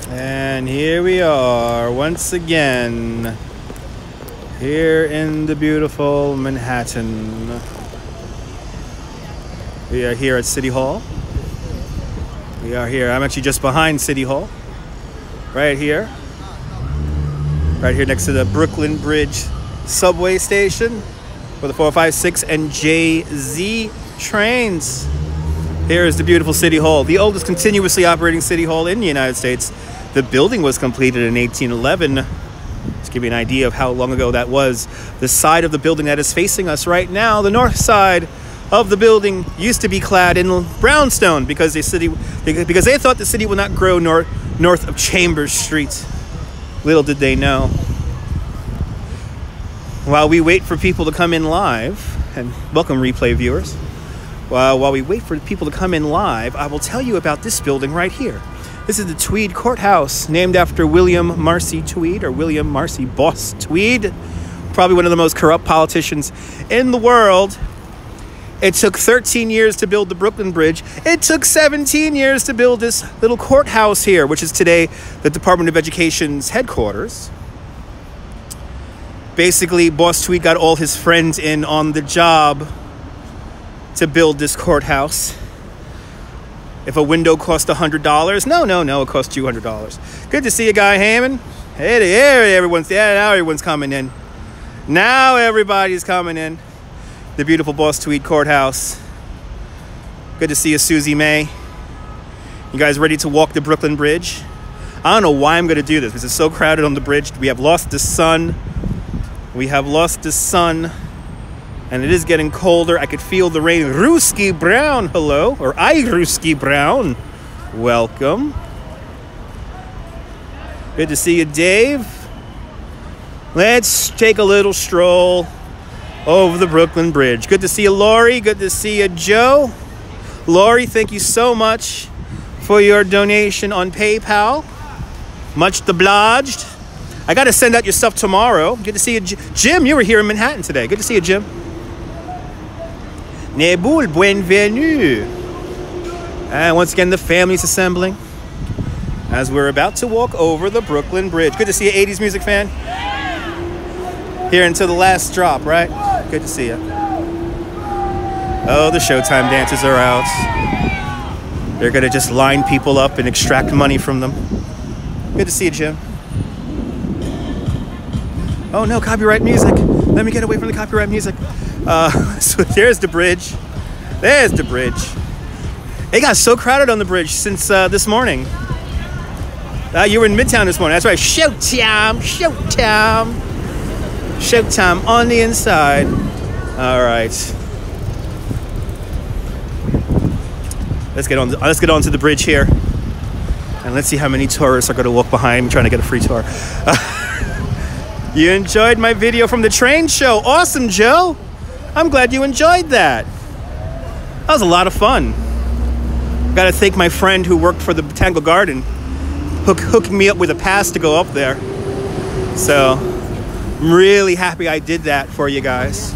And here we are once again, here in the beautiful Manhattan. We are here at City Hall. We are here. I'm actually just behind City Hall. Right here. Right here next to the Brooklyn Bridge subway station for the 456 and JZ trains. Here is the beautiful City Hall, the oldest continuously operating City Hall in the United States. The building was completed in 1811. To give you an idea of how long ago that was, the side of the building that is facing us right now, the north side of the building, used to be clad in brownstone because they thought the city would not grow north of Chambers Street. Little did they know. While we wait for people to come in live, and welcome replay viewers, while we wait for people to come in live, I will tell you about this building right here. This is the Tweed Courthouse, named after William Marcy Tweed, or William Marcy Boss Tweed, probably one of the most corrupt politicians in the world. It took 13 years to build the Brooklyn Bridge. It took 17 years to build this little courthouse here, which is today the Department of Education's headquarters. Basically, Boss Tweed got all his friends in on the job to build this courthouse. If a window cost $100, no, it cost $200. Good to see you, Guy Hammond. Hey, everyone's now everyone's coming in. Now everybody's coming in. The beautiful Boss Tweed Courthouse. Good to see you, Susie May. You guys ready to walk the Brooklyn Bridge? I don't know why I'm going to do this because it's so crowded on the bridge. We have lost the sun. And it is getting colder. I could feel the rain. Ruski Brown, hello. Or Ruski Brown. Welcome. Good to see you, Dave. Let's take a little stroll over the Brooklyn Bridge. Good to see you, Lori. Good to see you, Joe. Lori, thank you so much for your donation on PayPal. Much obliged. I got to send out your stuff tomorrow. Good to see you, Jim. You were here in Manhattan today. Good to see you, Jim. Neboul, bienvenue. And once again, the family's assembling as we're about to walk over the Brooklyn Bridge. Good to see you, 80s music fan. Here until the last drop, right? Good to see you. Oh, the Showtime dancers are out. They're gonna just line people up and extract money from them. Good to see you, Jim. Oh no, copyright music. Let me get away from the copyright music. So there's the bridge. There's the bridge. It got so crowded on the bridge since this morning. You were in Midtown this morning. That's right. Showtime. Showtime. Showtime on the inside. All right. Let's get on to the bridge here. And let's see how many tourists are going to walk behind me trying to get a free tour. You enjoyed my video from the train show. Awesome, Joe. I'm glad you enjoyed that. That was a lot of fun. Got to thank my friend who worked for the Botanical Garden, hooking me up with a pass to go up there. So I'm really happy I did that for you guys.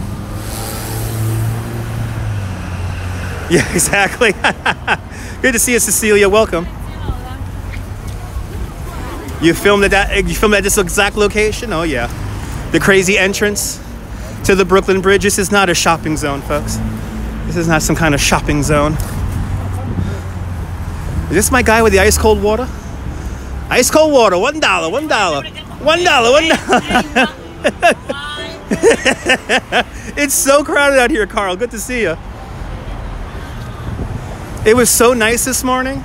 Yeah, exactly. Good to see you, Cecilia. Welcome. You filmed at this exact location? Oh yeah. The crazy entrance to the Brooklyn Bridge. This is not a shopping zone, folks. This is not some kind of shopping zone. Is this my guy with the ice cold water? Ice cold water, $1, $1. $1. It's so crowded out here, Carl. Good to see you. It was so nice this morning.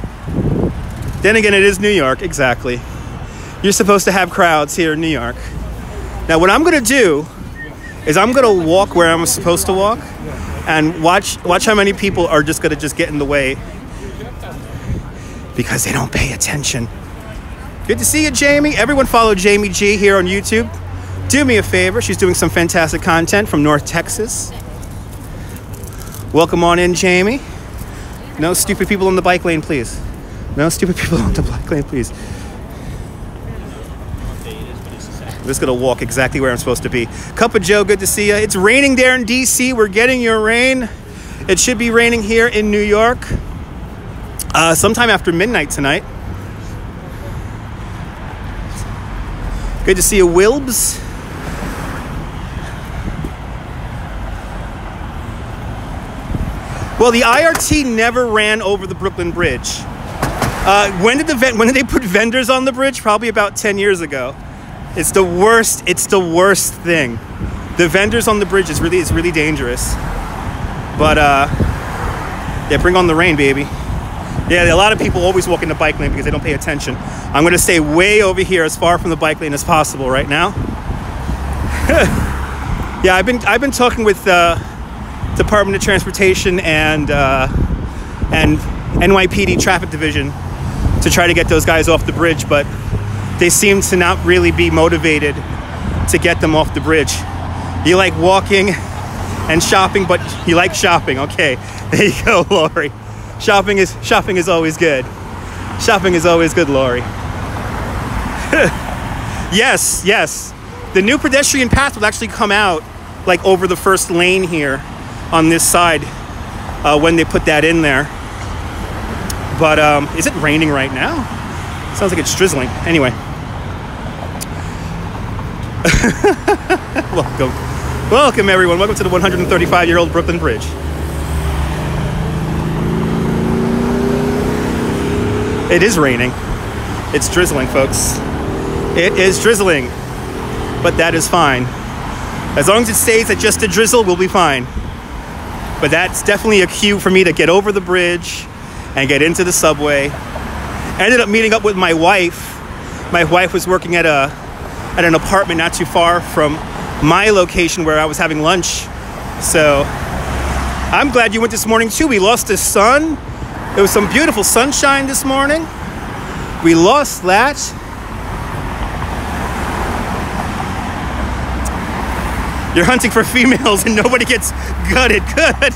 Then again, it is New York, exactly. You're supposed to have crowds here in New York. Now, what I'm going to do is I'm going to walk where I'm supposed to walk and watch how many people are just going to get in the way because they don't pay attention. Good to see you, Jamie. Everyone follow Jamie G here on YouTube. Do me a favor. She's doing some fantastic content from North Texas. Welcome on in, Jamie. No stupid people in the bike lane, please. No stupid people on the bike lane, please. I'm just gonna walk exactly where I'm supposed to be. Cup of Joe, good to see you. It's raining there in DC. We're getting your rain. It should be raining here in New York sometime after midnight tonight. Good to see you, Wilbs. Well, the IRT never ran over the Brooklyn Bridge. When did they put vendors on the bridge? Probably about 10 years ago. It's the worst. It's the worst thing. The vendors on the bridge is really dangerous. But yeah, bring on the rain, baby. Yeah, a lot of people always walk in the bike lane because they don't pay attention. I'm gonna stay way over here, as far from the bike lane as possible right now. Yeah, I've been talking with Department of Transportation and NYPD Traffic Division to try to get those guys off the bridge, but they seem to not really be motivated to get them off the bridge. You like walking and shopping, but you like shopping. Okay, there you go, Lori. Shopping is always good. Shopping is always good, Lori. Yes. The new pedestrian path will actually come out like over the first lane here on this side when they put that in there. But is it raining right now? Sounds like it's drizzling. Anyway. Welcome everyone. Welcome to the 135-year-old Brooklyn Bridge. It is raining. It's drizzling, folks. It is drizzling. But that is fine. As long as it stays at just a drizzle, we'll be fine. But that's definitely a cue for me to get over the bridge and get into the subway. I ended up meeting up with my wife. My wife was working at an apartment not too far from my location where I was having lunch. So I'm glad you went this morning too. We lost the sun. There was some beautiful sunshine this morning. We lost that. You're hunting for females and nobody gets gutted. Good.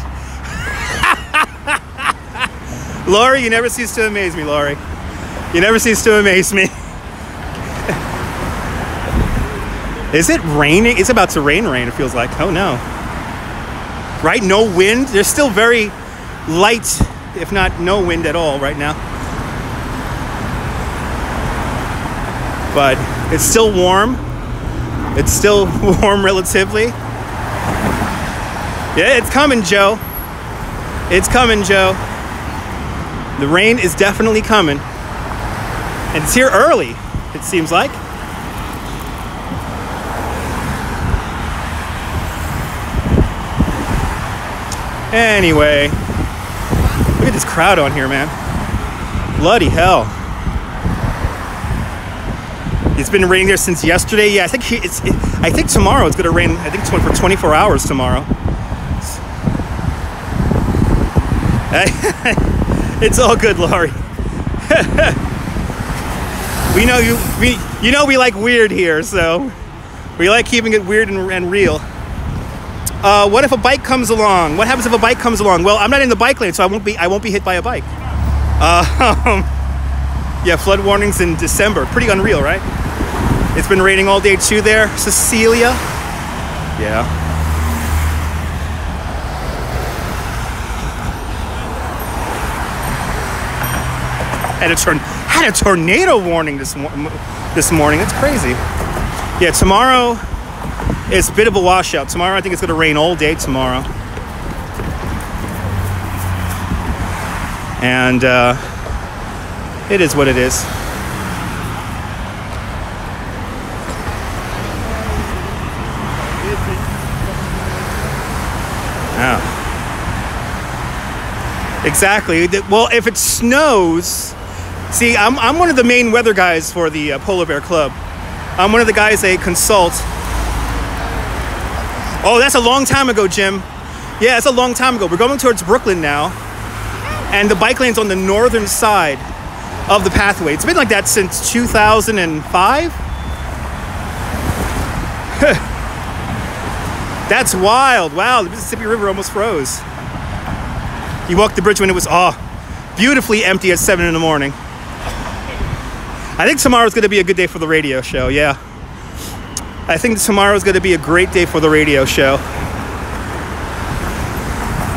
Lori, you never cease to amaze me, Lori. You never cease to amaze me. Is it raining? It's about to rain, it feels like. Oh no. Right? No wind. There's still very light, if not no wind at all right now. But it's still warm. It's still warm relatively. Yeah, it's coming, Joe. It's coming, Joe. The rain is definitely coming. And it's here early, it seems like. Anyway, look at this crowd on here, man. Bloody hell. It's been raining there since yesterday. Yeah, I think tomorrow it's gonna rain. I think it's for 24 hours tomorrow. It's all good, Laurie. We like weird here, so we like keeping it weird and real. What if a bike comes along? What happens if a bike comes along? Well, I'm not in the bike lane, so I won't be hit by a bike. Yeah, flood warnings in December. Pretty unreal, right? It's been raining all day too there, Cecilia. Yeah. Had a tornado warning this morning. That's crazy. Yeah, tomorrow it's a bit of a washout. Tomorrow I think it's going to rain all day tomorrow. And it is what it is. Yeah. Exactly. Well, if it snows... See, I'm one of the main weather guys for the Polar Bear Club. I'm one of the guys they consult. Oh, that's a long time ago, Jim. Yeah, it's a long time ago. We're going towards Brooklyn now. And the bike lane's on the northern side of the pathway. It's been like that since 2005. That's wild. Wow, the Mississippi River almost froze. You walked the bridge when it was beautifully empty at 7 in the morning. I think tomorrow's going to be a good day for the radio show, yeah. I think tomorrow's going to be a great day for the radio show.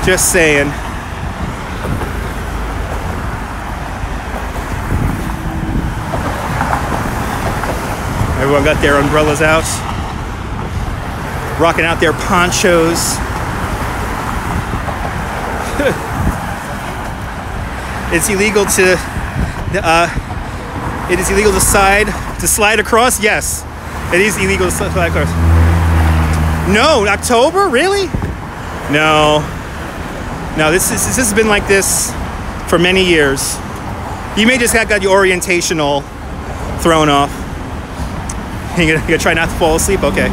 Just saying. Everyone got their umbrellas out, rocking out their ponchos. It's illegal to it is illegal to slide across. Yes, it is illegal to slide across. No, October, really? No. This has been like this for many years. You may just have got your orientation all thrown off. You're gonna try not to fall asleep? Okay.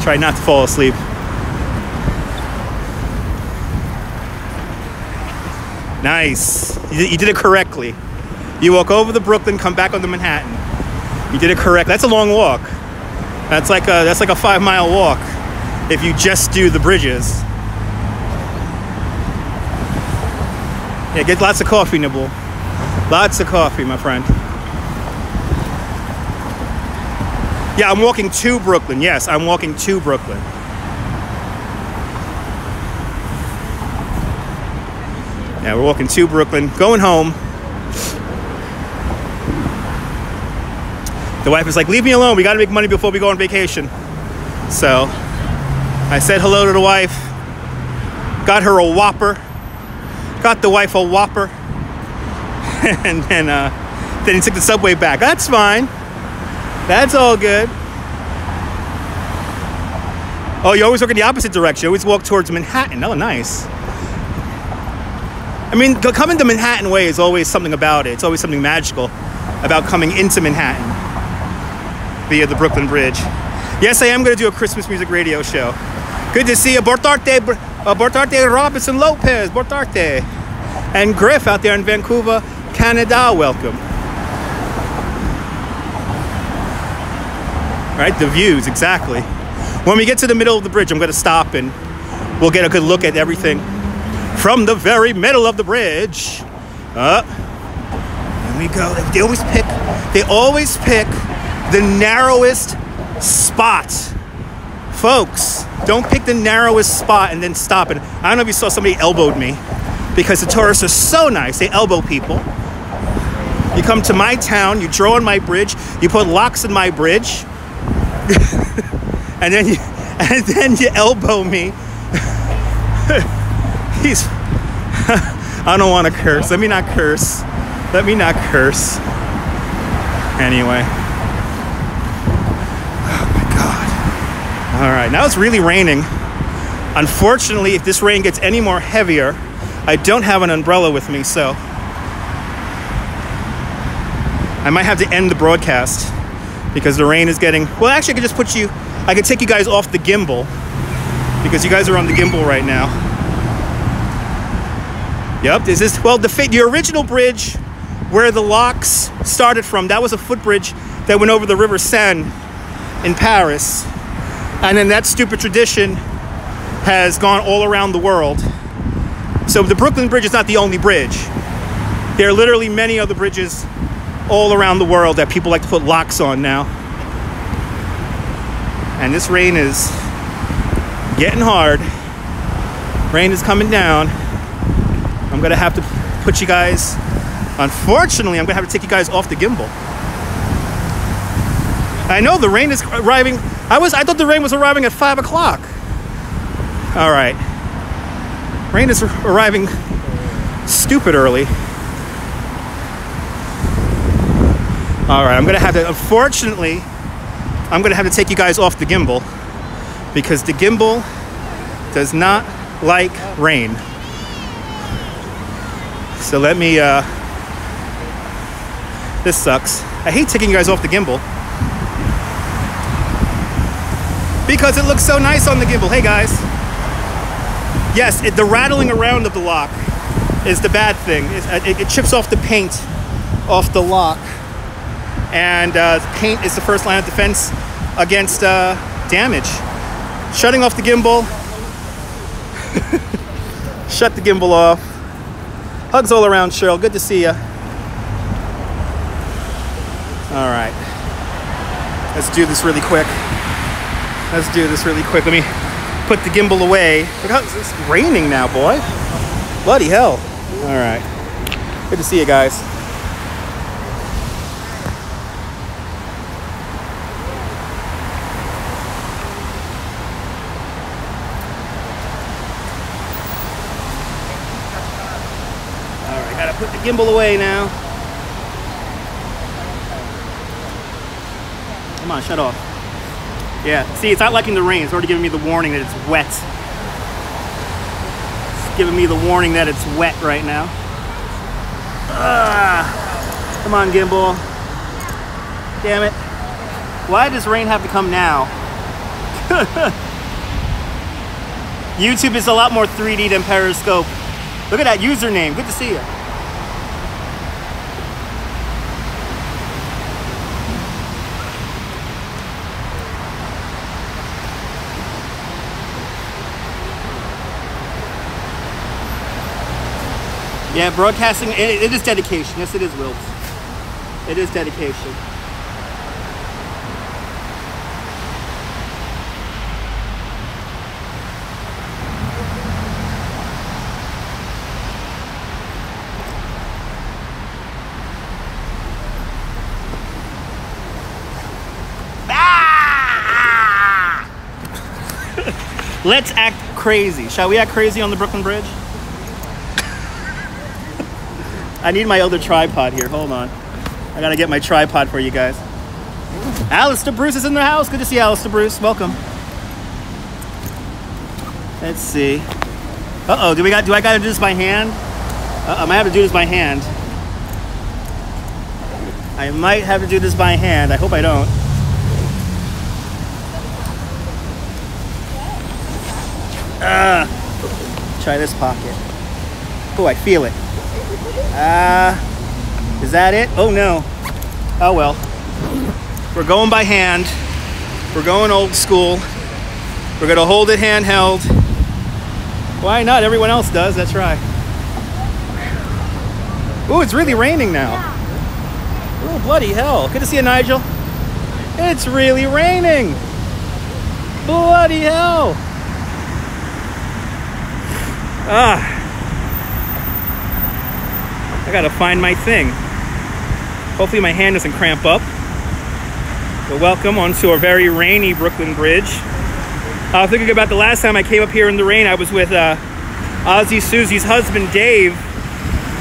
Try not to fall asleep. Nice. You did it correctly. You walk over the Brooklyn, come back onto Manhattan. You did it correct. That's a long walk. That's like a 5-mile walk if you just do the bridges. Yeah, get lots of coffee, Nibble. Lots of coffee, my friend. Yeah, I'm walking to Brooklyn. Yes, I'm walking to Brooklyn. Yeah, we're walking to Brooklyn, going home. The wife is like, leave me alone. We got to make money before we go on vacation. So I said hello to the wife. Got her a Whopper. Got the wife a Whopper. And then he took the subway back. That's fine. That's all good. Oh, you always walk in the opposite direction. You always walk towards Manhattan. Oh, nice. I mean, coming to Manhattan Way is always something about it. It's always something magical about coming into Manhattan via the Brooklyn Bridge. Yes, I am going to do a Christmas music radio show. Good to see you. Bortarte Robinson Lopez. Bortarte. And Griff out there in Vancouver, Canada. Welcome. Right, the views, exactly. When we get to the middle of the bridge, I'm going to stop and we'll get a good look at everything from the very middle of the bridge. There we go. They always pick the narrowest spot. Folks, don't pick the narrowest spot and then stop it. I don't know if you saw, somebody elbowed me because the tourists are so nice. They elbow people. You come to my town, you draw on my bridge, you put locks in my bridge, and then you elbow me. I don't want to curse. Let me not curse. Anyway. Oh my God. All right, now it's really raining. Unfortunately, if this rain gets any more heavier, I don't have an umbrella with me, so I might have to end the broadcast because the rain is getting... Well, actually, I could take you guys off the gimbal because you guys are on the gimbal right now. Yep, the original bridge where the locks started from, that was a footbridge that went over the River Seine in Paris. And then that stupid tradition has gone all around the world. So the Brooklyn Bridge is not the only bridge. There are literally many other bridges all around the world that people like to put locks on now. And this rain is getting hard. Rain is coming down. I'm gonna have to put you guys, unfortunately, I'm gonna have to take you guys off the gimbal. I know the rain is arriving. I thought the rain was arriving at 5 o'clock. All right. Rain is arriving stupid early. All right, unfortunately, I'm gonna have to take you guys off the gimbal because the gimbal does not like rain. So let me, this sucks. I hate taking you guys off the gimbal because it looks so nice on the gimbal. Hey guys. Yes, the rattling around of the lock is the bad thing. It chips off the paint off the lock. And paint is the first line of defense against damage. Shutting off the gimbal. Shut the gimbal off. Hugs all around, Cheryl. Good to see you. All right. Let's do this really quick. Let me put the gimbal away. Look how it's raining now, boy. Bloody hell. All right. Good to see you guys. the gimbal away now. Come on, shut off. Yeah, see, it's not liking the rain. It's already giving me the warning that it's wet. It's giving me the warning that it's wet right now. Come on, gimbal. Damn it. Why does rain have to come now? YouTube is a lot more 3D than Periscope. Look at that username. Good to see you. Yeah, broadcasting, it is dedication. Yes, it is, Wills. It is dedication. Let's act crazy. Shall we act crazy on the Brooklyn Bridge? I need my other tripod here. Hold on. I gotta get my tripod for you guys. Alistair Bruce is in the house. Good to see Alistair Bruce. Welcome. Let's see. Uh-oh, do I gotta do this by hand? I might have to do this by hand. I might have to do this by hand. I hope I don't. Try this pocket. Oh, I feel it. Is that it? Oh no. Oh well. We're going by hand. We're going old school. We're gonna hold it handheld. Why not? Everyone else does. That's right. Oh, it's really raining now. Oh, bloody hell. Good to see you, Nigel. It's really raining. Bloody hell. I gotta find my thing. Hopefully my hand doesn't cramp up. But welcome onto a very rainy Brooklyn Bridge. I was thinking about the last time I came up here in the rain. I was with Ozzy Susie's husband, Dave,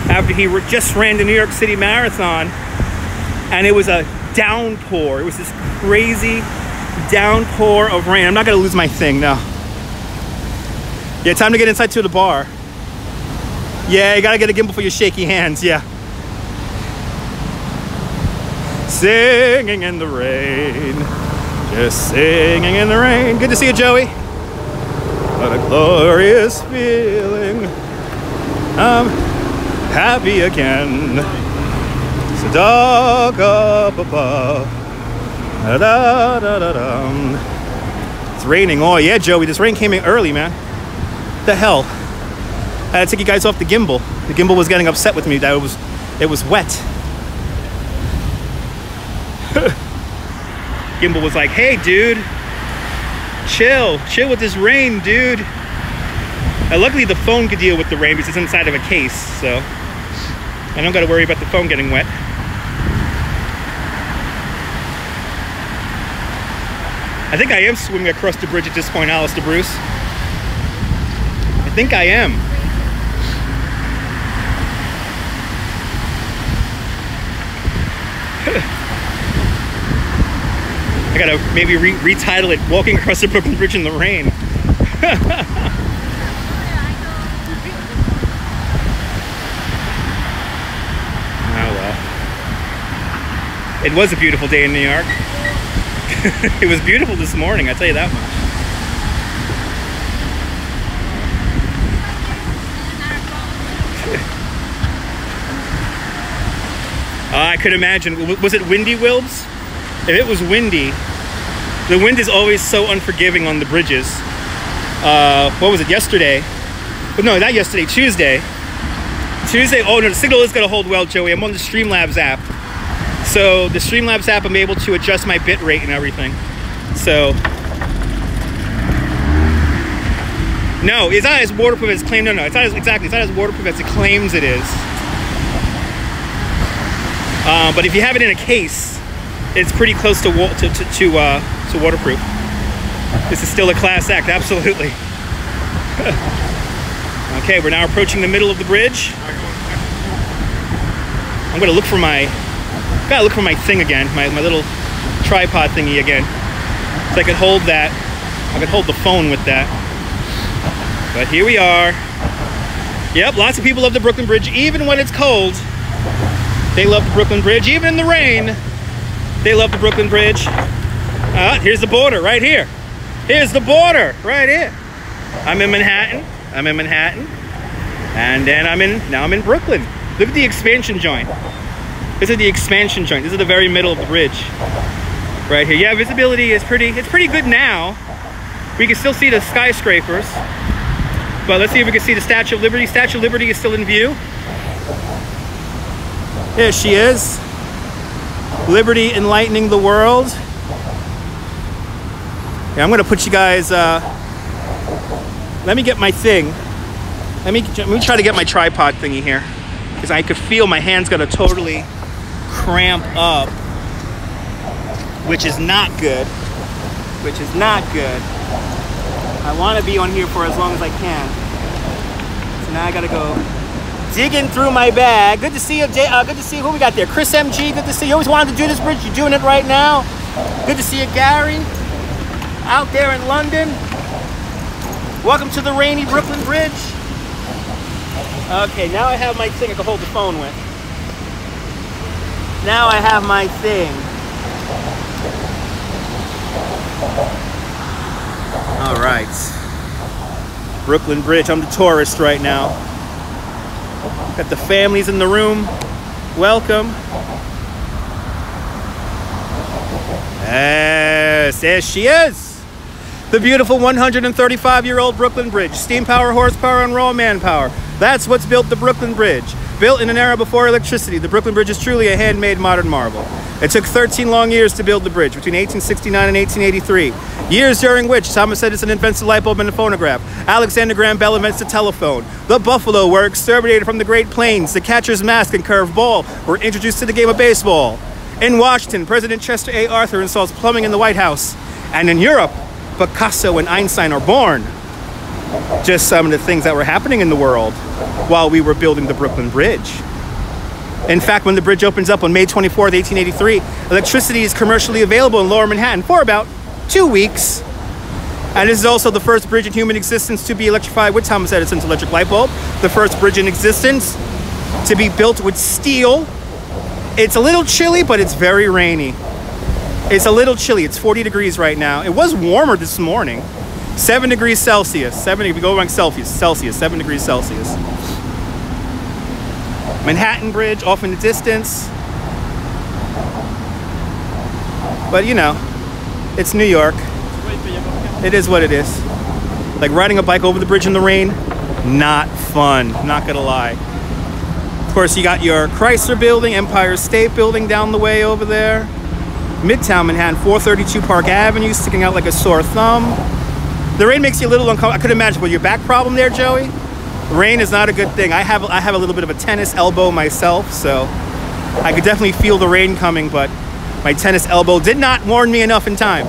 after he just ran the New York City Marathon. And it was a downpour. It was this crazy downpour of rain. I'm not gonna lose my thing, no. Yeah, time to get inside to the bar. Yeah, you gotta get a gimbal for your shaky hands, yeah. Singing in the rain, just singing in the rain. Good to see you, Joey. What a glorious feeling. I'm happy again. It's a dog up above. Da, da, da, da, da. It's raining. Oh yeah, Joey, this rain came in early, man. What the hell? I had to take you guys off the gimbal. The gimbal was getting upset with me that it was wet. Gimbal was like, hey dude, chill with this rain, dude. And luckily the phone could deal with the rain because it's inside of a case, so I don't gotta worry about the phone getting wet. I think I am swimming across the bridge at this point, Alistair Bruce. I think I am. I gotta maybe retitle it "Walking Across the Brooklyn Bridge in the Rain." Oh well. It was a beautiful day in New York. It was beautiful this morning, I tell you that much. I could imagine. Was it windy, Wilbs? If it was windy, the wind is always so unforgiving on the bridges. What was it, yesterday? Well, no, not yesterday, Tuesday. Oh no, the signal is gonna hold well, Joey. I'm on the Streamlabs app. So the Streamlabs app, I'm able to adjust my bit rate and everything. So, no, it's not as waterproof as claimed. No, it's not as, exactly, it's not as waterproof as it claims it is. But if you have it in a case, it's pretty close to waterproof. This is still a class act, absolutely. Okay, we're now approaching the middle of the bridge. I'm gonna look for my, gotta look for my thing again, my little tripod thingy again. So I could hold that, I could hold the phone with that. But here we are. Yep, lots of people love the Brooklyn Bridge, even when it's cold. They love the Brooklyn Bridge, even in the rain. They love the Brooklyn Bridge. Here's the border right here. Here's the border right here. I'm in Manhattan. I'm in Manhattan. And then now I'm in Brooklyn. Look at the expansion joint. This is the expansion joint. This is the very middle of the bridge. Right here. Yeah, visibility is it's pretty good now. We can still see the skyscrapers. But let's see if we can see the Statue of Liberty. Statue of Liberty is still in view. There she is. Liberty enlightening the world. Yeah, I'm gonna put you guys, let me get my thing. Let me try to get my tripod thingy here. Because I could feel my hand's gonna totally cramp up. Which is not good. Which is not good. I wanna be on here for as long as I can. So now I gotta go digging through my bag. Good to see you, good to see you. Who we got there? Chris MG, good to see you. You always wanted to do this bridge, you're doing it right now. Good to see you, Gary. Out there in London. Welcome to the rainy Brooklyn Bridge. Okay, now I have my thing I can hold the phone with. Now I have my thing. All right. Brooklyn Bridge, I'm the tourist right now. Got the families in the room. Welcome. Yes, there she is. The beautiful 135-year-old Brooklyn Bridge. Steam power, horsepower, and raw manpower. That's what's built the Brooklyn Bridge. Built in an era before electricity, the Brooklyn Bridge is truly a handmade modern marvel. It took 13 long years to build the bridge, between 1869 and 1883. Years during which Thomas Edison invents the light bulb and the phonograph. Alexander Graham Bell invents the telephone. The buffalo were exterminated from the Great Plains. The catcher's mask and curved ball were introduced to the game of baseball. In Washington, President Chester A. Arthur installs plumbing in the White House. And in Europe, Picasso and Einstein are born. Just some of the things that were happening in the world while we were building the Brooklyn Bridge. In fact, when the bridge opens up on May 24th, 1883, electricity is commercially available in Lower Manhattan for about 2 weeks. And this is also the first bridge in human existence to be electrified with Thomas Edison's electric light bulb. The first bridge in existence to be built with steel. It's a little chilly, but it's very rainy. It's a little chilly. It's 40 degrees right now. It was warmer this morning. 7 degrees Celsius. If we go by Celsius, 7 degrees Celsius. Manhattan Bridge off in the distance. But you know, it's New York. It is what it is. Like riding a bike over the bridge in the rain, not fun, not gonna lie. Of course, you got your Chrysler Building, Empire State Building down the way over there. Midtown Manhattan, 432 Park Avenue, sticking out like a sore thumb. The rain makes you a little uncomfortable. I could imagine with your back problem there, Joey. Rain is not a good thing. I have a little bit of a tennis elbow myself, so I could definitely feel the rain coming, but my tennis elbow did not warn me enough in time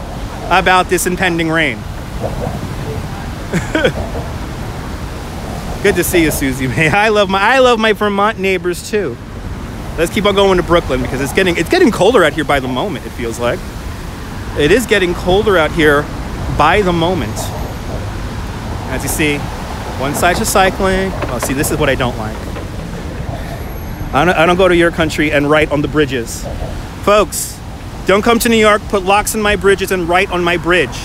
about this impending rain. Good to see you, Susie May. I love my Vermont neighbors too. Let's keep on going to Brooklyn because it's getting colder out here by the moment, it feels like. It is getting colder out here by the moment. As you see, one side's for cycling. Oh, see, this is what I don't like. I don't go to your country and write on the bridges. Folks, don't come to New York, put locks in my bridges and write on my bridge.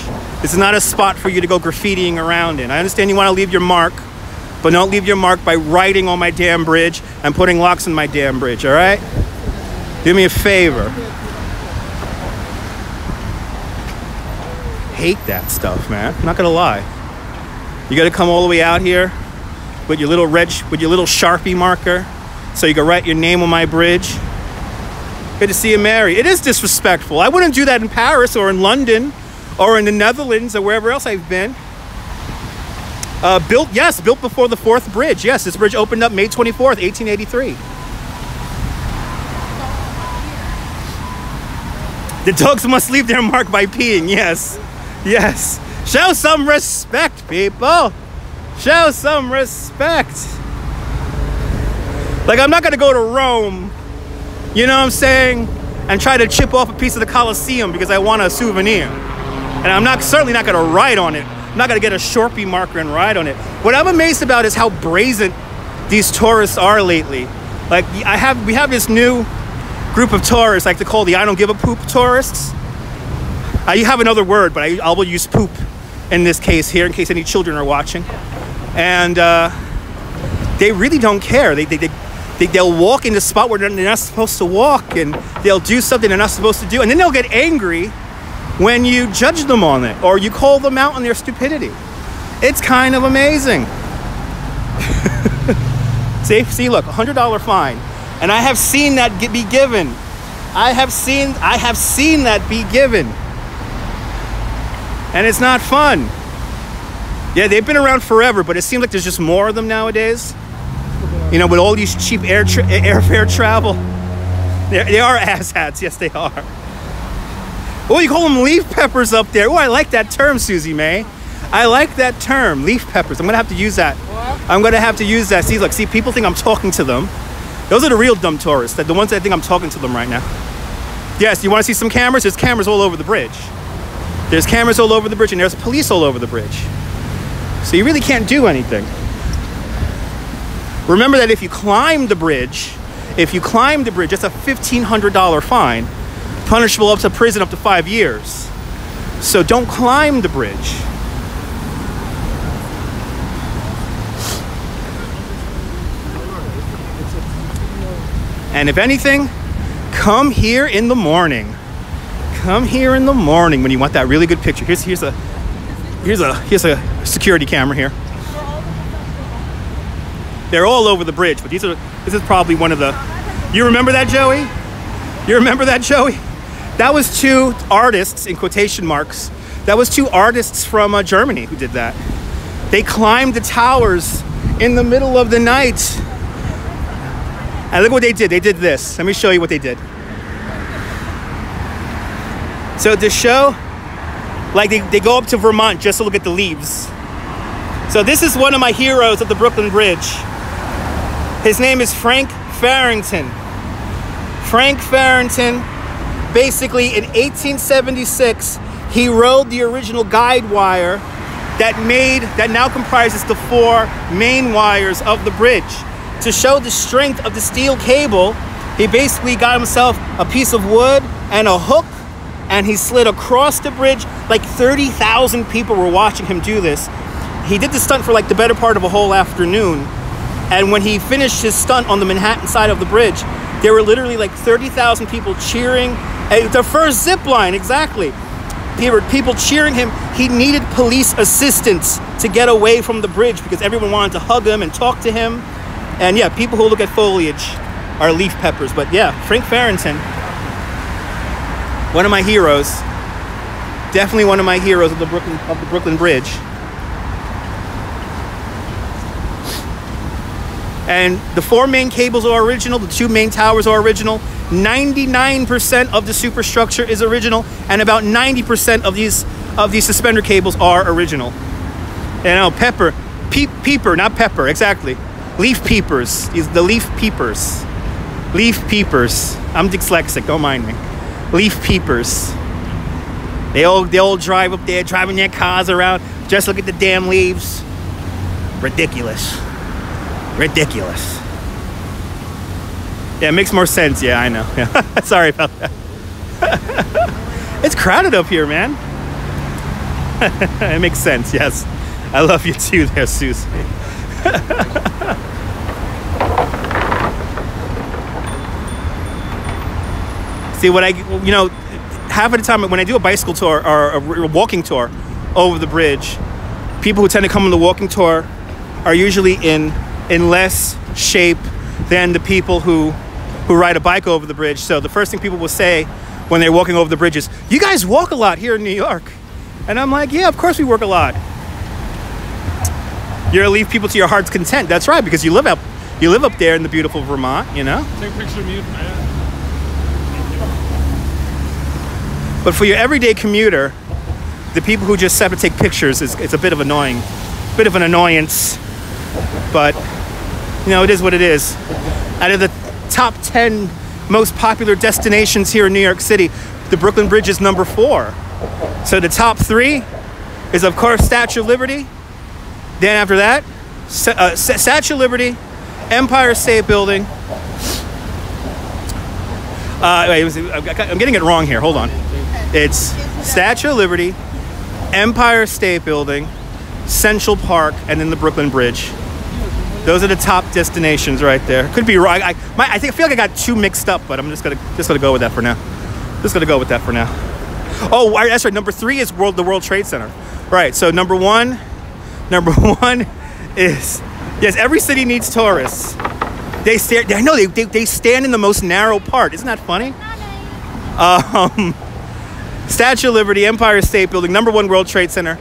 This is not a spot for you to go graffitiing around in. I understand you want to leave your mark, but don't leave your mark by writing on my damn bridge and putting locks in my damn bridge, all right? Do me a favor. Hate that stuff, man. I'm not gonna lie. You gotta come all the way out here with your little Sharpie marker so you can write your name on my bridge. Good to see you, Mary. It is disrespectful. I wouldn't do that in Paris or in London or in the Netherlands or wherever else I've been. Built before the 4th bridge. Yes, this bridge opened up May 24th, 1883. The dogs must leave their mark by peeing. Yes, yes. Show some respect, people. Show some respect. Like, I'm not gonna go to Rome You know what I'm saying? And try to chip off a piece of the Colosseum because I want a souvenir. And I'm certainly not gonna ride on it. I'm not gonna get a Sharpie marker and ride on it. What I'm amazed about is how brazen these tourists are lately. Like we have this new group of tourists, like to call the I don't give a poop tourists. You have another word, but I will use poop in this case here in case any children are watching. And they really don't care. They'll walk in the spot where they're not supposed to walk, and they'll do something they're not supposed to do, and then they'll get angry when you judge them on it or you call them out on their stupidity. It's kind of amazing. See, look, $100 fine, and I have seen that be given. I have seen that be given, and it's not fun. Yeah, they've been around forever, but it seems like there's just more of them nowadays. You know, with all these cheap airfare travel. They are asshats, yes they are. Oh, you call them leaf peppers up there. Oh, I like that term, Susie May. I like that term, leaf peppers. I'm gonna have to use that. What? I'm gonna have to use that. See, look, people think I'm talking to them. Those are the real dumb tourists, the ones that think I'm talking to them right now. Yes, you wanna see some cameras? There's cameras all over the bridge. There's cameras all over the bridge, and there's police all over the bridge. So you really can't do anything. Remember that if you climb the bridge, it's a $1,500 fine, punishable up to prison up to 5 years. So don't climb the bridge. And if anything, come here in the morning. Come here in the morning when you want that really good picture. Here's a security camera here. They're all over the bridge, but this is probably one of the... You remember that, Joey? You remember that, Joey? That was two artists, in quotation marks. That was two artists from Germany who did that. They climbed the towers in the middle of the night. And look what they did. They did this. Let me show you what they did. So to show, like they go up to Vermont just to look at the leaves. So this is one of my heroes of the Brooklyn Bridge. His name is Frank Farrington. Frank Farrington, basically in 1876, he rode the original guide wire that now comprises the 4 main wires of the bridge. To show the strength of the steel cable, he basically got himself a piece of wood and a hook, and he slid across the bridge. Like 30,000 people were watching him do this. He did the stunt for like the better part of a whole afternoon. And when he finished his stunt on the Manhattan side of the bridge, there were literally like 30,000 people cheering. The first zip line, exactly. There were people cheering him. He needed police assistance to get away from the bridge because everyone wanted to hug him and talk to him. And yeah, people who look at foliage are leaf peppers. But yeah, Frank Farrington, one of my heroes. Definitely one of my heroes of the Brooklyn Bridge. And the 4 main cables are original, the 2 main towers are original, 99% of the superstructure is original, and about 90% of these suspender cables are original. You know, peeper, not pepper, exactly. Leaf peepers, the leaf peepers. Leaf peepers. I'm dyslexic, don't mind me. Leaf peepers. They all drive up there, driving their cars around, just look at the damn leaves. Ridiculous. Ridiculous. Yeah, it makes more sense. Yeah, I know. Yeah. Sorry about that. It's crowded up here, man. It makes sense, yes. I love you too there, Susie. See, half of the time when I do a bicycle tour or a walking tour over the bridge, people who tend to come on the walking tour are usually in less shape than the people who ride a bike over the bridge. So the first thing people will say when they're walking over the bridge is, "You guys walk a lot here in New York." And I'm like, yeah, of course we work a lot. You're gonna leave people to your heart's content. That's right, because you live up there in the beautiful Vermont, you know? Take a picture of me, man. But for your everyday commuter, the people who just have to take pictures, it's a bit of an annoyance. But, you know, it is what it is. Out of the top 10 most popular destinations here in New York City. The Brooklyn Bridge is number 4. So the top 3 is, of course, Statue of Liberty. Then after that, Statue of Liberty, Empire State Building. I'm getting it wrong here. Hold on. It's Statue of Liberty, Empire State Building, Central Park, and then the Brooklyn Bridge. Those are the top destinations right there. Could be wrong. I feel like I got 2 mixed up, but I'm just gonna go with that for now. Just gonna go with that for now. Oh, that's right. Number 3 is the World Trade Center. Right. So number one is, yes, every city needs tourists. They stand in the most narrow part. Isn't that funny? Statue of Liberty, Empire State Building, number 1 World Trade Center,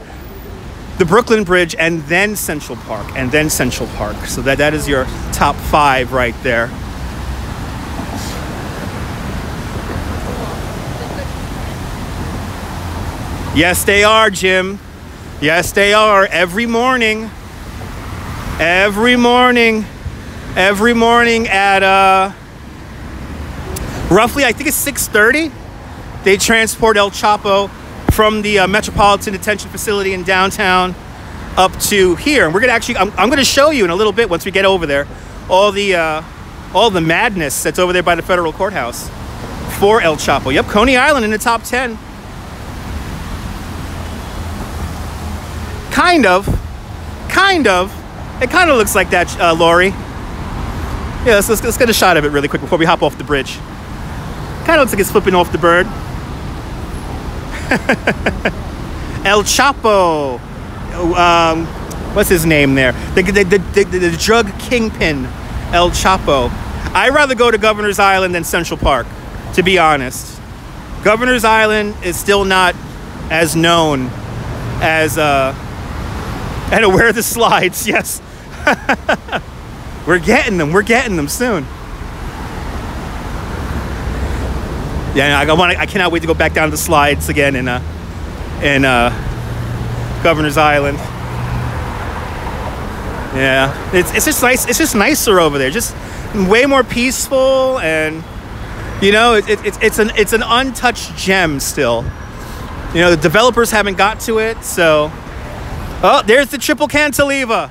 the Brooklyn Bridge, and then Central Park, So that is your top 5 right there. Yes, they are, Jim. Yes, they are. Every morning at roughly, I think it's 6:30, they transport El Chapo from the Metropolitan Detention Facility in downtown up to here. And we're gonna actually, I'm gonna show you in a little bit once we get over there, all the madness that's over there by the federal courthouse for El Chapo. Yep, Coney Island in the top 10. Kind of. It kind of looks like that, Lori. Yeah, let's get a shot of it really quick before we hop off the bridge. Kind of looks like it's flipping off the bird. El Chapo. What's his name there? The drug kingpin, El Chapo. I'd rather go to Governor's Island than Central Park, to be honest. Governor's Island is still not as known as... And where are the slides? Yes. We're getting them soon. Yeah, I cannot wait to go back down the slides again in Governor's Island. Yeah, it's just nice. It's just nicer over there. Just way more peaceful, and you know, it's an untouched gem still. You know, the developers haven't got to it, so. Oh, there's the triple cantilever.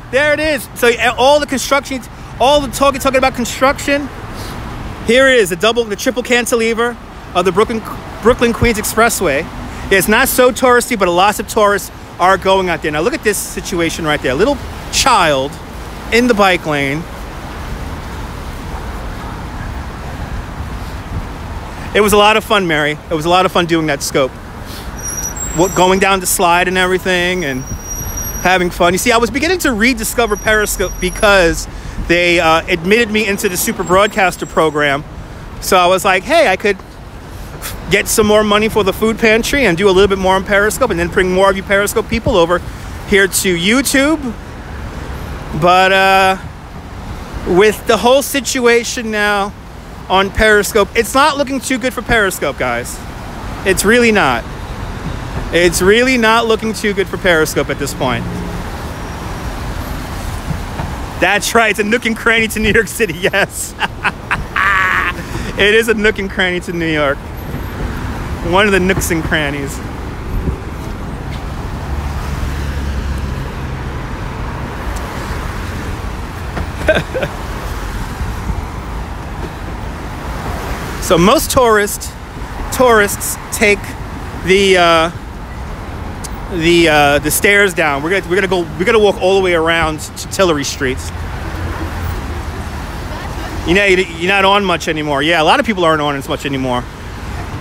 There it is. So all the construction, all the talking about construction. Here it is, the triple cantilever of the Brooklyn Queens Expressway. It's not so touristy, but lots of tourists are going out there. Now look at this situation right there. A little child in the bike lane. It was a lot of fun, Mary. It was a lot of fun doing that scope. Going down the slide and everything and having fun. You see, I was beginning to rediscover Periscope because they admitted me into the Super Broadcaster program. So I was like, hey, I could get some more money for the food pantry and do a little bit more on Periscope and then bring more of you Periscope people over here to YouTube. But with the whole situation now on Periscope, it's not looking too good for Periscope, guys. It's really not. It's really not looking too good for Periscope at this point. That's right, it's a nook and cranny to New York City, yes. It is a nook and cranny to New York. One of the nooks and crannies. So most tourists take the stairs down. We're gonna walk all the way around to Tillery Street. You know, you're not on much anymore. Yeah, a lot of people aren't on as much anymore.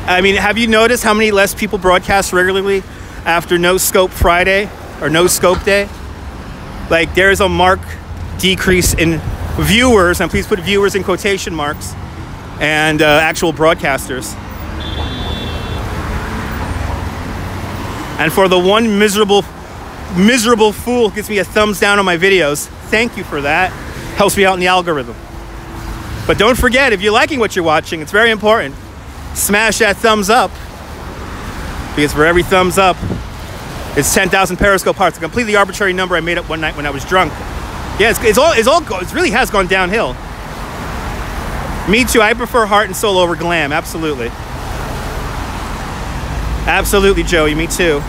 I mean, have you noticed how many less people broadcast regularly after No Scope Friday or No Scope Day? Like, there's a marked decrease in viewers, and please put viewers in quotation marks, and actual broadcasters. And for the one miserable fool who gives me a thumbs down on my videos, thank you for that. Helps me out in the algorithm. But don't forget, if you're liking what you're watching, it's very important. Smash that thumbs up. Because for every thumbs up, it's 10,000 Periscope hearts. A completely arbitrary number I made up one night when I was drunk. Yeah, it really has gone downhill. Me too. I prefer heart and soul over glam. Absolutely. Absolutely, Joey. Me too.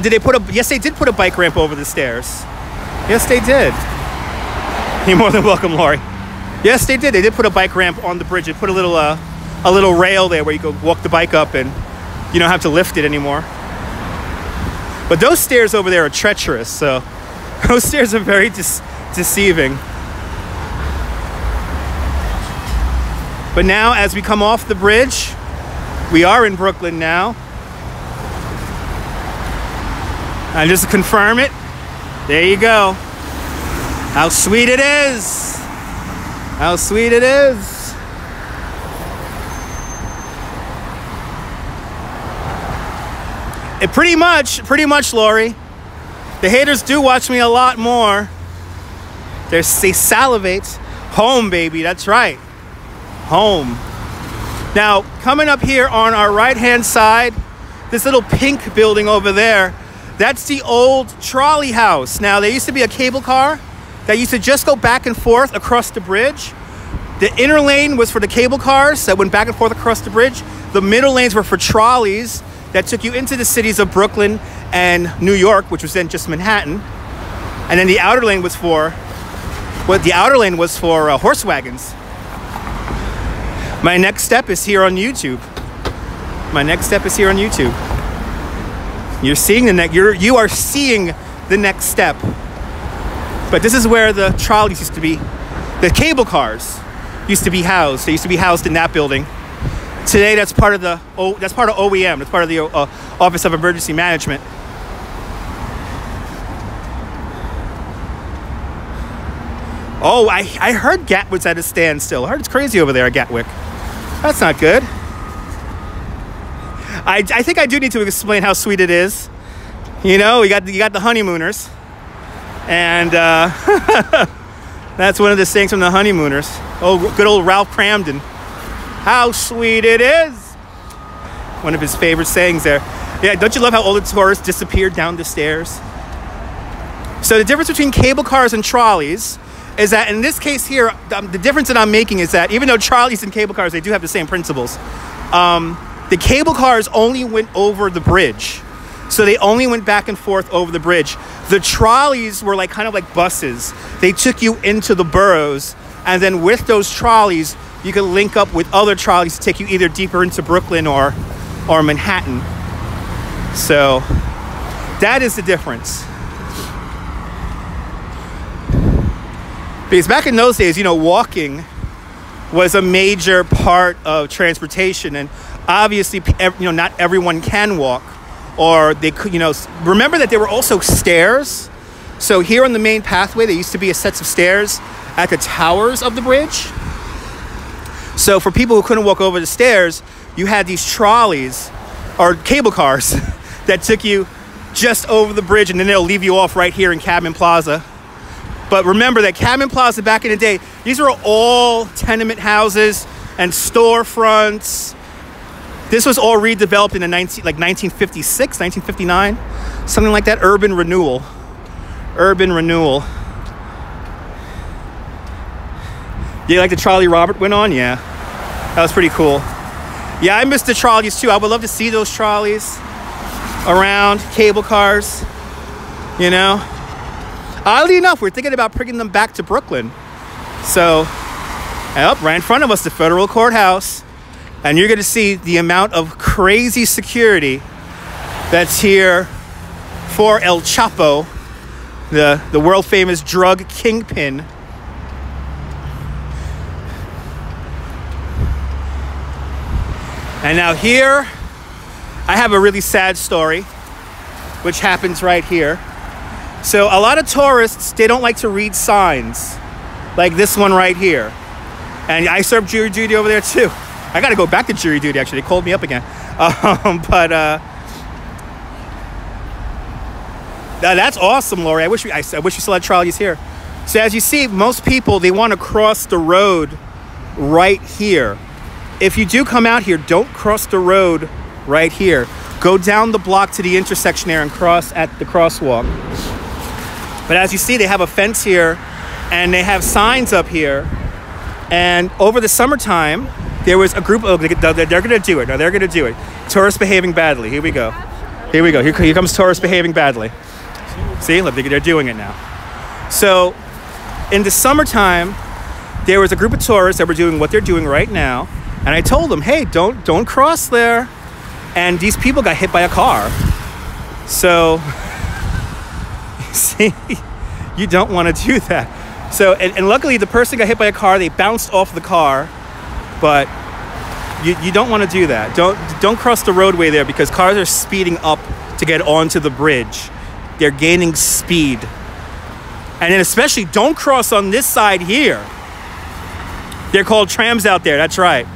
Did they put a... Yes, they did put a bike ramp over the stairs. Yes, they did. You're more than welcome, Lori. Yes, they did. They did put a bike ramp on the bridge. They put a little rail there where you could walk the bike up and you don't have to lift it anymore. But those stairs over there are treacherous, so those stairs are very deceiving. But now, as we come off the bridge, we are in Brooklyn now. And just to confirm it, there you go. How sweet it is. How sweet it is. It pretty much, Lori. The haters do watch me a lot more. They salivate. Home, baby, that's right. Home. Now, coming up here on our right-hand side, this little pink building over there, that's the old trolley house. Now, there used to be a cable car that used to just go back and forth across the bridge. The inner lane was for the cable cars that went back and forth across the bridge. The middle lanes were for trolleys that took you into the cities of Brooklyn and New York, which was then just Manhattan. And then the outer lane was for, horse wagons. My next step is here on YouTube. My next step is here on YouTube. You're seeing you are seeing the next step. But this is where the trolleys used to be. The cable cars used to be housed. They used to be housed in that building. Today, that's part of OEM. That's part of the Office of Emergency Management. Oh, I heard Gatwick's at a standstill. I heard it's crazy over there at Gatwick. That's not good. I think I do need to explain how sweet it is. You know, you got the honeymooners, and that's one of the sayings from the honeymooners. Oh, good old Ralph Cramden. How sweet it is. One of his favorite sayings there. Yeah, don't you love how all the tourists disappeared down the stairs? So the difference between cable cars and trolleys is that in this case here, the difference that I'm making is that even though trolleys and cable cars, they do have the same principles. The cable cars only went over the bridge. So they only went back and forth over the bridge. The trolleys were kind of like buses. They took you into the boroughs, and then with those trolleys, you could link up with other trolleys to take you either deeper into Brooklyn or Manhattan. So that is the difference. Because back in those days, walking was a major part of transportation, and obviously, not everyone can walk, or they could, remember that there were also stairs. So here on the main pathway, there used to be a set of stairs at the towers of the bridge. So for people who couldn't walk over the stairs, you had these trolleys or cable cars that took you just over the bridge, and then they'll leave you off right here in Cadman Plaza. But remember that Cadman Plaza back in the day, these were all tenement houses and storefronts. This was all redeveloped in the 1956, 1959, something like that. Urban renewal. You like the trolley Robert went on? Yeah, that was pretty cool. Yeah, I miss the trolleys too. I would love to see those trolleys around, cable cars, Oddly enough, we're thinking about bringing them back to Brooklyn. So, right in front of us, the federal courthouse. And you're going to see the amount of crazy security that's here for El Chapo, the world-famous drug kingpin. And now here, I have a really sad story, which happens right here. So a lot of tourists, they don't like to read signs, like this one right here. And I served jury duty over there too. I got to go back to jury duty, actually. They called me up again. That's awesome, Lori. I wish we still had trolleys here. So as you see, most people, they want to cross the road right here. If you do come out here, don't cross the road right here. Go down the block to the intersection there and cross at the crosswalk. But as you see, they have a fence here, and they have signs up here And over the summertime, there was a group of, they're going to do it. No, they're going to do it. Tourists behaving badly. Here we go. Here we go. Here comes tourists behaving badly. See, look, they're doing it now. So in the summertime, there was a group of tourists that were doing what they're doing right now. And I told them, hey, don't cross there. And these people got hit by a car. So, see, you don't want to do that. So, and luckily the person got hit by a car. They bounced off the car, but you don't want to do that. Don't cross the roadway there because cars are speeding up to get onto the bridge. They're gaining speed. And then especially don't cross on this side here. They're called trams out there. That's right.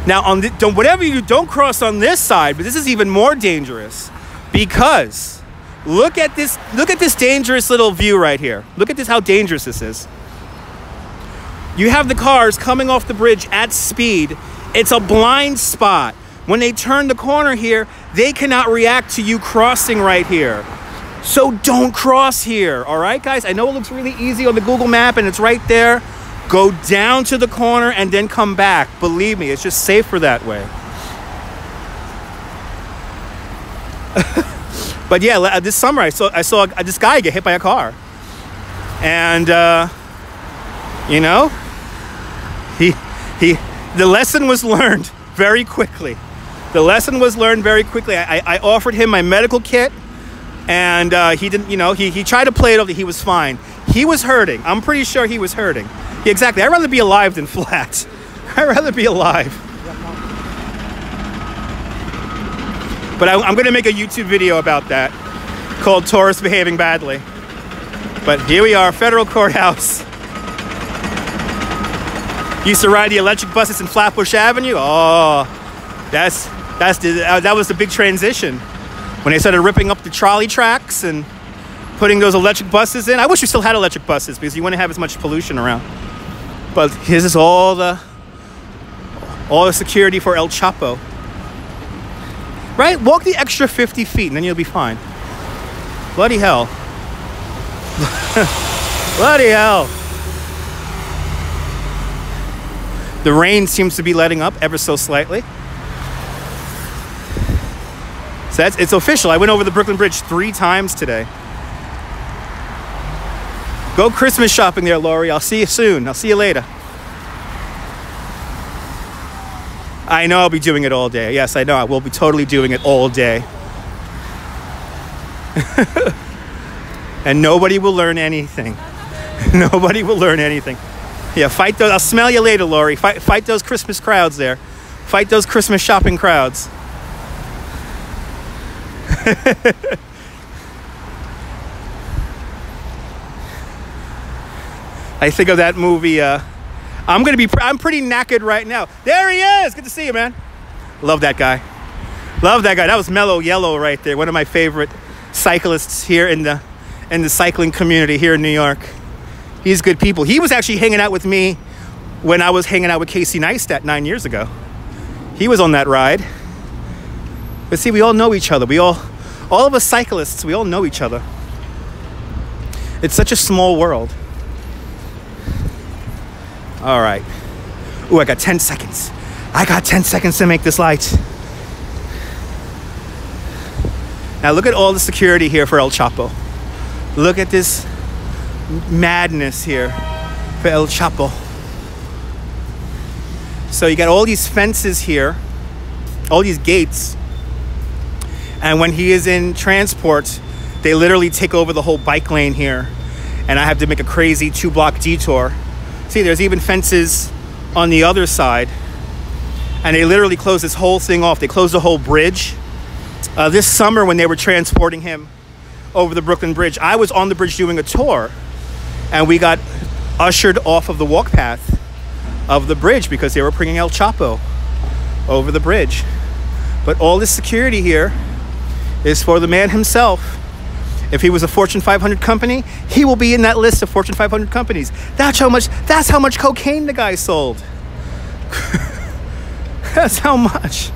Now, whatever you do, don't cross on this side. But this is even more dangerous because look at this dangerous little view right here. Look at this, how dangerous this is. You have the cars coming off the bridge at speed. It's a blind spot. When they turn the corner here, they cannot react to you crossing right here. So don't cross here, all right, guys? I know it looks really easy on the Google map and it's right there. Go down to the corner and then come back. Believe me, it's just safer that way. But yeah, this summer I saw this guy get hit by a car. And, you know, the lesson was learned very quickly. The lesson was learned very quickly. I offered him my medical kit. And he didn't, you know, he tried to play it off that he was fine. He was hurting. I'm pretty sure he was hurting. Yeah, exactly. I'd rather be alive than flat. I'd rather be alive. But I'm going to make a YouTube video about that called Tourists Behaving Badly. But here we are, Federal Courthouse. Used to ride the electric buses in Flatbush Avenue. Oh, that was the big transition. When they started ripping up the trolley tracks and putting those electric buses in. I wish we still had electric buses because you wouldn't have as much pollution around. But this is all the security for El Chapo. Right? Walk the extra 50 feet and then you'll be fine. Bloody hell. Bloody hell. The rain seems to be letting up ever so slightly. So it's official. I went over the Brooklyn Bridge 3 times today. Go Christmas shopping there, Lori. I'll see you soon. I'll see you later. I know I'll be doing it all day. Yes, I know. I will be totally doing it all day. And nobody will learn anything. Nobody will learn anything. Yeah, fight those. I'll smell you later, Lori. Fight those Christmas crowds there. Fight those Christmas shopping crowds. I think of that movie. I'm pretty knackered right now. There he is. Good to see you, man. Love that guy. Love that guy. That was Mellow Yellow right there. One of my favorite cyclists here in the cycling community here in New York. He's good people. He was actually hanging out with me when I was hanging out with Casey Neistat 9 years ago. He was on that ride. But see, we all know each other. All of us cyclists, we all know each other. It's such a small world. All right. Ooh, I got 10 seconds. I got 10 seconds to make this light. Now look at all the security here for El Chapo. Look at this madness here for El Chapo. So you got all these fences here, all these gates. And when he is in transport, they literally take over the whole bike lane here. And I have to make a crazy 2-block detour. See, there's even fences on the other side. And they literally close this whole thing off. They closed the whole bridge. This summer when they were transporting him over the Brooklyn Bridge, I was on the bridge doing a tour. And we got ushered off of the walk path of the bridge because they were bringing El Chapo over the bridge. But all this security here is for the man himself. If he was a Fortune 500 company, he will be in that list of Fortune 500 companies. That's how much cocaine the guy sold. That's how much.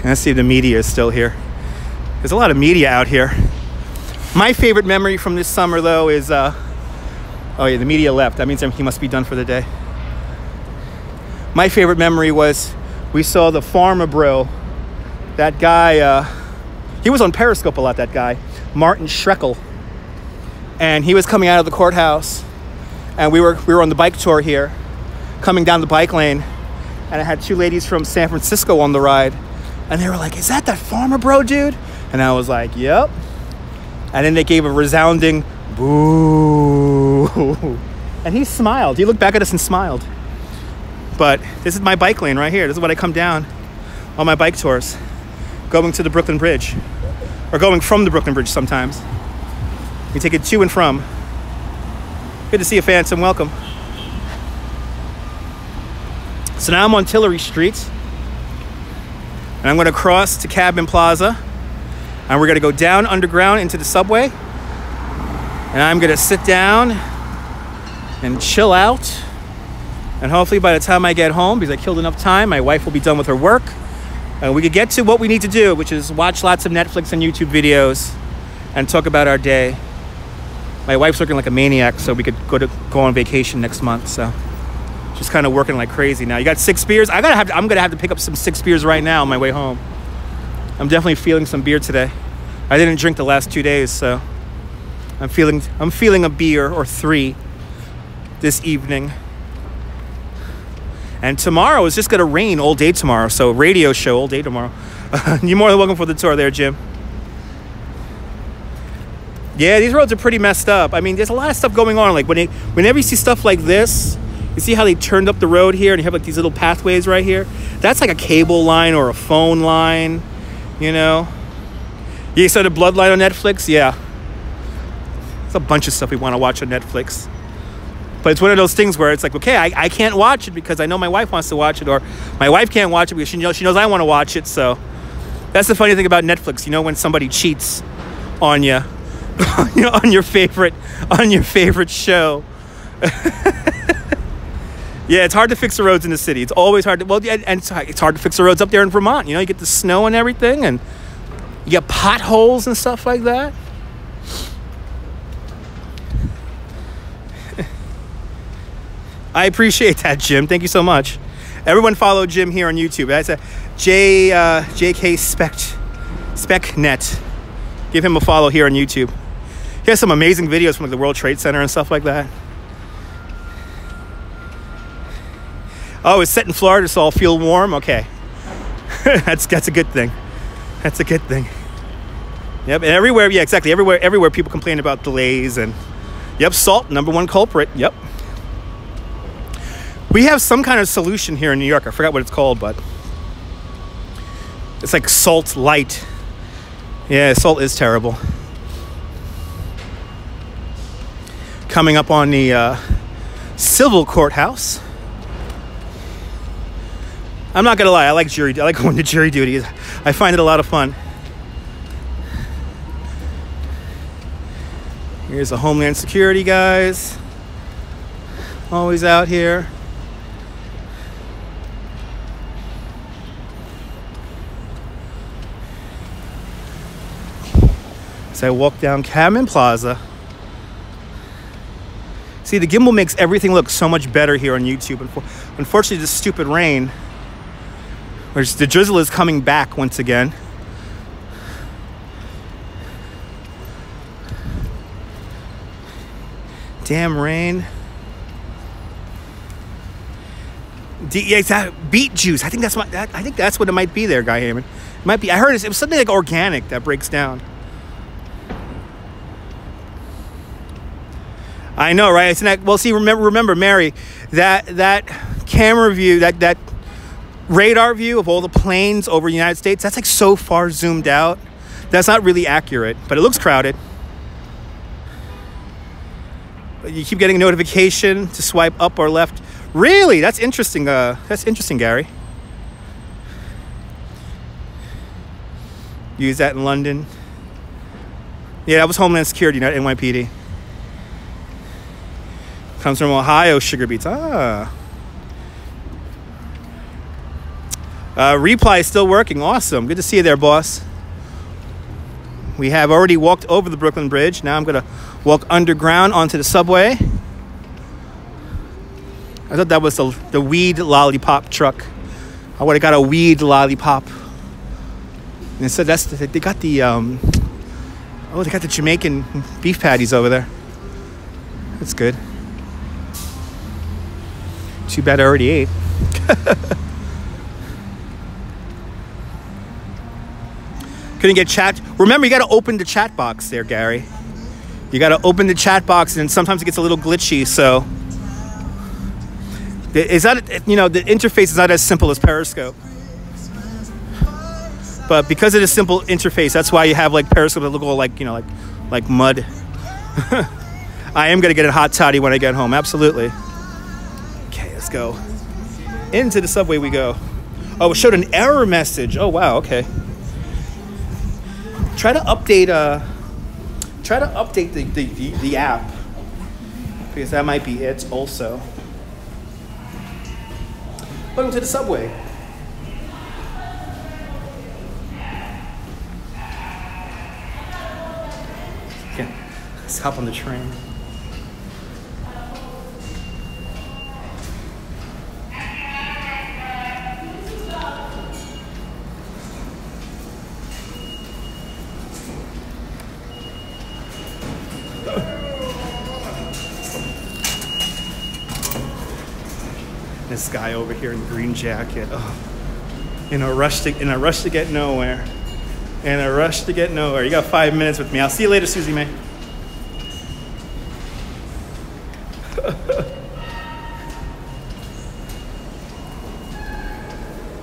Let's see if the media is still here. There's a lot of media out here. My favorite memory from this summer, though, is oh yeah, the media left. That means he must be done for the day. My favorite memory was we saw the Pharma Bro. That guy, he was on Periscope a lot, that guy, Martin Schreckel. And he was coming out of the courthouse, and we were on the bike tour here, coming down the bike lane, and I had two ladies from San Francisco on the ride, and they were like, "Is that Pharma Bro dude?" And I was like, "Yep." And then they gave a resounding boo. And he smiled. He looked back at us and smiled. But this is my bike lane right here. This is what I come down on my bike tours, going to the Brooklyn Bridge, or going from the Brooklyn Bridge sometimes. We take it to and from. Good to see you, Phantom. Welcome. So now I'm on Tillery Street, and I'm going to cross to Cabin Plaza, and we're going to go down underground into the subway, and I'm going to sit down and chill out, and hopefully by the time I get home, because I killed enough time, my wife will be done with her work, and we can get to what we need to do, which is watch lots of Netflix and YouTube videos and talk about our day. My wife's working like a maniac, so we could go on vacation next month, so just kind of working like crazy now. You got 6 beers? I'm gonna have to pick up some 6 beers right now on my way home. I'm definitely feeling some beer today. I didn't drink the last 2 days, so I'm feeling a beer or 3 this evening. And tomorrow is just gonna rain all day tomorrow, so radio show all day tomorrow. You're more than welcome for the tour there, Jim. Yeah, these roads are pretty messed up. I mean, there's a lot of stuff going on. Like whenever you see stuff like this, you see how they turned up the road here and you have like these little pathways right here? That's like a cable line or a phone line, you know? You saw the Bloodline on Netflix? Yeah. There's a bunch of stuff we want to watch on Netflix. But it's one of those things where it's like, okay, I can't watch it because I know my wife wants to watch it, or my wife can't watch it because she knows I want to watch it. So that's the funny thing about Netflix. You know, when somebody cheats on you, on your favorite show. Yeah, it's hard to fix the roads in the city. It's always hard to, well, yeah, and it's hard to fix the roads up there in Vermont. You know, you get the snow and everything, and you get potholes and stuff like that. I appreciate that, Jim. Thank you so much. Everyone follow Jim here on YouTube. That's a JK SpecNet. Give him a follow here on YouTube. He has some amazing videos from like the World Trade Center and stuff like that. Oh, it's set in Florida, so I'll feel warm. Okay, that's a good thing. That's a good thing. Yep, and everywhere, yeah, exactly. Everywhere people complain about delays and, yep, salt, #1 culprit. Yep. We have some kind of solution here in New York. I forgot what it's called, but it's like Salt Light. Yeah, salt is terrible. Coming up on the civil courthouse. I'm not gonna lie, I like going to jury duty. I find it a lot of fun. Here's the Homeland Security guys. Always out here. As I walk down Cabin Plaza. See, the gimbal makes everything look so much better here on YouTube. Unfortunately, this stupid rain, the drizzle is coming back once again. Damn rain. Beet juice. I think that's what it might be there, Guy Heyman. It might be. I heard it was something like organic that breaks down. I know, right? It's not, well, see, remember, Mary, that camera view, that radar view of all the planes over the United States, that's like so far zoomed out. That's not really accurate, but it looks crowded. You keep getting a notification to swipe up or left. Really? That's interesting. That's interesting, Gary. Use that in London. Yeah, that was Homeland Security, not NYPD. Comes from Ohio, sugar beets. Reply is still working. Awesome. Good to see you there, boss. We have already walked over the Brooklyn Bridge. Now I'm going to walk underground onto the subway. I thought that was the weed lollipop truck. I would have got a weed lollipop. And instead, they got the they got the Jamaican beef patties over there. That's good. Too bad I already ate. Couldn't get chat. Remember, you got to open the chat box there, Gary. You got to open the chat box, and sometimes it gets a little glitchy. So, it's not, the interface is not as simple as Periscope. But because of the simple interface, that's why you have like Periscope that look all like mud. I am gonna get a hot toddy when I get home. Absolutely. Okay, let's go. Into the subway we go. Oh, it showed an error message. Oh wow. Okay. Try to update the app, because that might be it also. Welcome to the subway. Okay, let's hop on the train. This guy over here in the green jacket, in a rush to get nowhere. In a rush to get nowhere. You got 5 minutes with me. I'll see you later, Susie May.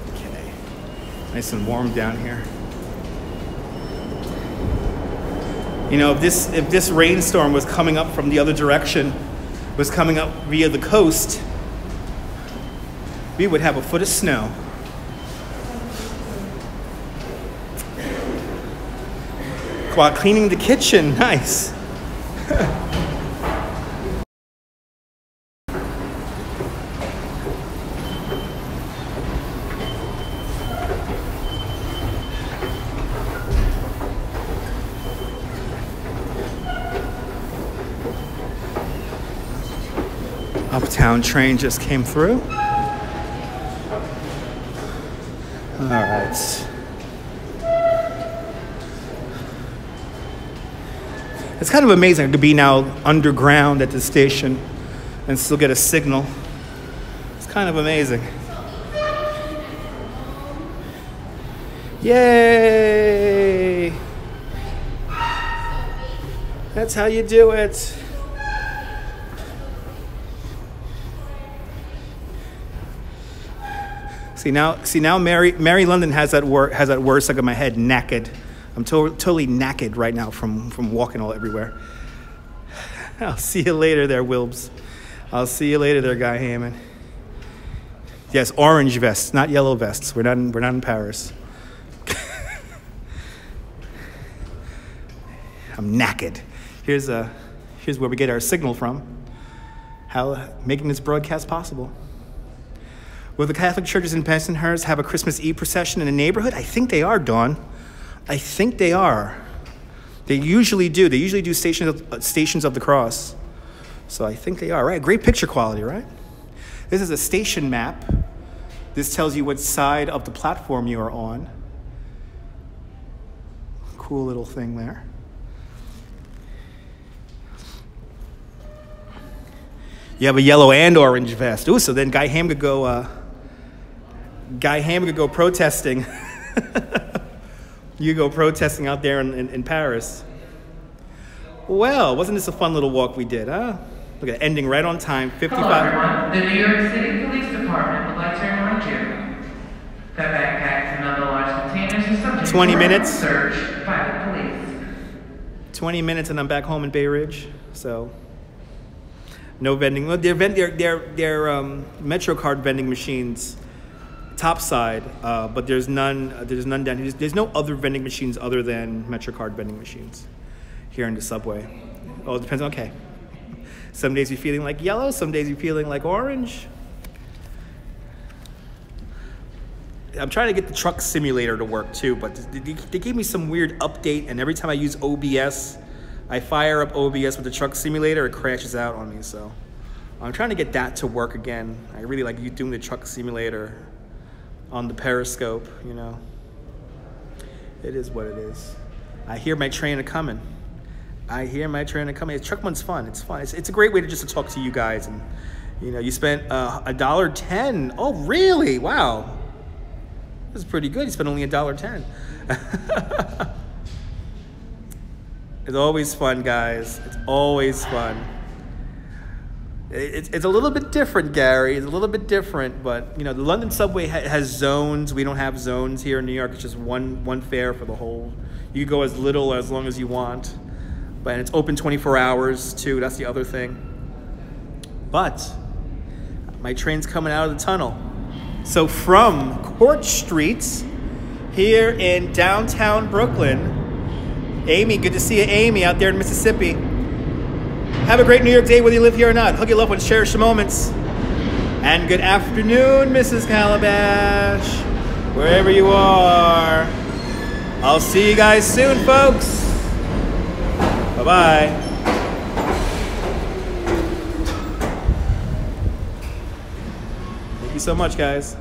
Okay, nice and warm down here. If this rainstorm was coming up from the other direction, was coming up via the coast, we would have a foot of snow. While cleaning the kitchen, nice. Uptown train just came through. All right. It's kind of amazing to be now underground at the station and still get a signal. It's kind of amazing. Yay! That's how you do it. See now, Mary London has that word stuck in my head, knackered. I'm totally knackered right now from walking all everywhere. I'll see you later there, Wilbs. I'll see you later there, Guy Hammond. Yes, orange vests, not yellow vests. We're not in Paris. I'm knackered. Here's where we get our signal from. How making this broadcast possible. Will the Catholic churches in Bensonhurst have a Christmas Eve procession in the neighborhood? I think they are, Dawn. I think they are. They usually do. They usually do Stations of the Cross. So I think they are, right? Great picture quality, right? This is a station map. This tells you what side of the platform you are on. Cool little thing there. You have a yellow and orange vest. Ooh, so then Guy Hammond could go protesting. You go protesting out there in Paris. Well, wasn't this a fun little walk we did, huh? Look at it, ending right on time, 55. Hello, everyone. The New York City Police Department would like to remind you that backpacks and other large containers are subject 20 to minutes. Search by the police. 20 minutes and I'm back home in Bay Ridge, so no vending. Well, they're MetroCard vending machines, top side, but there's none down here. There's no other vending machines other than MetroCard vending machines here in the subway. Oh, it depends. Okay. Some days you're feeling like yellow, some days you're feeling like orange. I'm trying to get the truck simulator to work too, but they gave me some weird update, and every time I use OBS, I fire up OBS with the truck simulator, it crashes out on me. So I'm trying to get that to work again. I really like you doing the truck simulator on the Periscope, you know. It is what it is. I hear my train a-coming. I hear my train a-coming. Truck Month's fun. It's fun. It's a great way to just to talk to you guys. And, you know, you spent $1.10. Oh, really? Wow. This is pretty good. You spent only $1.10. It's always fun, guys. It's always fun. It's a little bit different, Gary. It's a little bit different, but you know, the London subway has zones. We don't have zones here in New York. It's just one fare for the whole. You go as little or as long as you want, but it's open 24 hours too. That's the other thing. But my train's coming out of the tunnel. So from Court Street here in downtown Brooklyn. Amy, good to see you, Amy, out there in Mississippi. Have a great New York Day, whether you live here or not. Hug your loved ones, cherish the moments. And good afternoon, Mrs. Calabash, wherever you are. I'll see you guys soon, folks. Bye-bye. Thank you so much, guys.